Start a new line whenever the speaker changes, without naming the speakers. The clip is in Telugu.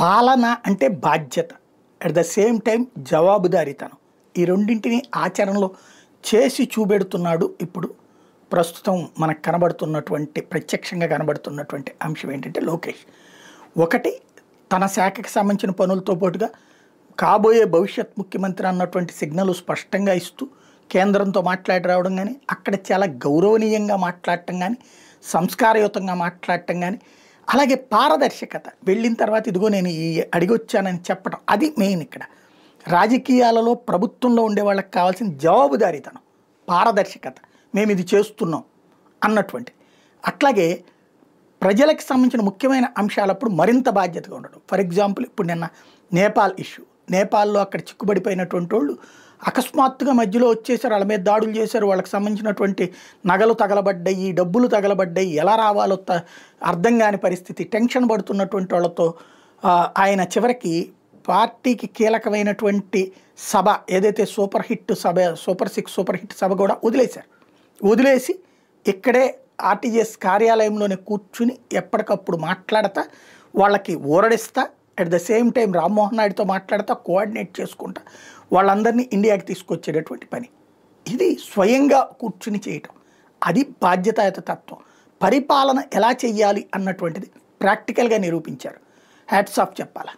పాలన అంటే బాధ్యత, అట్ ద సేమ్ టైం జవాబుదారీతనం. ఈ రెండింటిని ఆచరణలో చేసి చూపెడుతున్నాడు ఇప్పుడు ప్రస్తుతం మనకు కనబడుతున్నటువంటి ప్రత్యక్షంగా కనబడుతున్నటువంటి అంశం ఏంటంటే లోకేష్. ఒకటి, తన శాఖకి సంబంధించిన పనులతో పాటుగా కాబోయే భవిష్యత్ ముఖ్యమంత్రి అన్నటువంటి సిగ్నల్ స్పష్టంగా ఇస్తూ కేంద్రంతో మాట్లాడి రావడం కానీ, అక్కడ చాలా గౌరవనీయంగా మాట్లాడటం కానీ, సంస్కారయుతంగా మాట్లాడటం కానీ, అలాగే పారదర్శకత. వెళ్ళిన తర్వాత ఇదిగో నేను ఈ అడిగొచ్చానని చెప్పడం, అది మెయిన్ ఇక్కడ. రాజకీయాలలో ప్రభుత్వంలో ఉండే వాళ్ళకి కావాల్సిన జవాబుదారీతనం, పారదర్శకత, మేము ఇది చేస్తున్నాం అన్నటువంటి. అట్లాగే ప్రజలకు సంబంధించిన ముఖ్యమైన అంశాలప్పుడు మరింత బాధ్యతగా ఉండడం. ఫర్ ఎగ్జాంపుల్, ఇప్పుడు నిన్న నేపాల్ ఇష్యూ, నేపాల్లో అక్కడ చిక్కుబడిపోయినటువంటి వాళ్ళు అకస్మాత్తుగా మధ్యలో వచ్చేసారు, వాళ్ళ మీద దాడులు చేశారు, వాళ్ళకి సంబంధించినటువంటి నగలు తగలబడ్డాయి, డబ్బులు తగలబడ్డాయి, ఎలా రావాలో అర్థం కాని పరిస్థితి, టెన్షన్ పడుతున్నటువంటి వాళ్ళతో ఆయన చివరికి పార్టీకి కీలకమైనటువంటి సభ ఏదైతే సూపర్ హిట్ సభ, సూపర్ 6 సూపర్ హిట్ సభ కూడా వదిలేశారు. వదిలేసి ఇక్కడే ఆర్టీజీఎస్ కార్యాలయంలోనే కూర్చుని ఎప్పటికప్పుడు మాట్లాడతా, వాళ్ళకి ఊరడిస్తా, at the same time Rammohan నాయుడుతో మాట్లాడతా, కోఆర్డినేట్ చేసుకుంటా వాళ్ళందరినీ ఇండియాకి తీసుకొచ్చేటటువంటి పని. ఇది స్వయంగా కూర్చుని చేయటం, అది బాధ్యతాయుత తత్వం. పరిపాలన ఎలా చెయ్యాలి అన్నటువంటిది ప్రాక్టికల్గా నిరూపించారు. హ్యాట్స్ ఆఫ్ చెప్పాలా.